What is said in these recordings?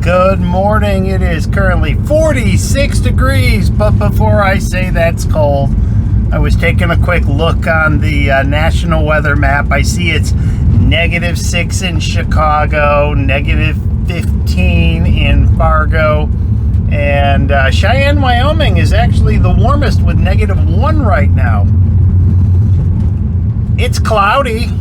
Good morning. It is currently 46 degrees, but before I say that's cold, I was taking a quick look on the national weather map. I see it's -6 in Chicago, -15 in Fargo, and Cheyenne, Wyoming is actually the warmest with -1 right now. It's cloudy.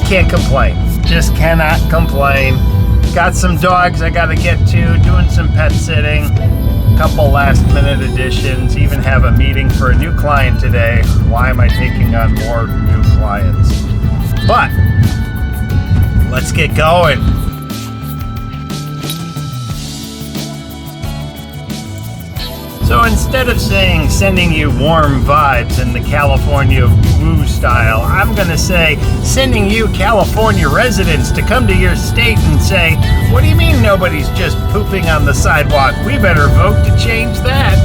Can't complain. Just cannot complain. Got some dogs I gotta get to, doing some pet sitting, couple last minute additions, even have a meeting for a new client today. Why am I taking on more new clients? But let's get going. So instead of sending you warm vibes in the California woo style, I'm going to say sending you California residents to come to your state and say, what do you mean nobody's just pooping on the sidewalk? We better vote to change that.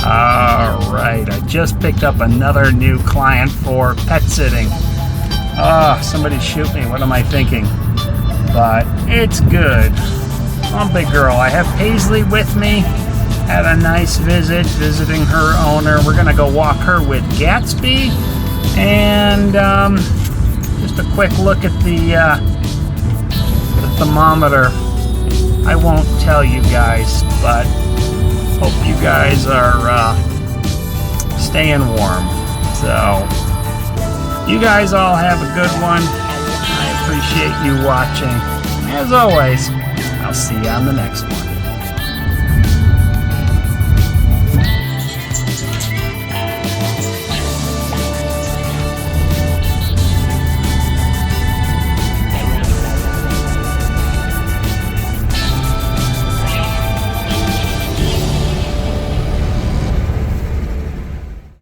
All right, I just picked up another new client for pet sitting. Somebody shoot me. What am I thinking? But it's good. Oh, big girl. I have Paisley with me. Had a nice visit, visiting her owner. We're going to go walk her with Gatsby. And just a quick look at the thermometer. I won't tell you guys, but hope you guys are staying warm. So you guys all have a good one. I appreciate you watching. As always, I'll see you on the next one.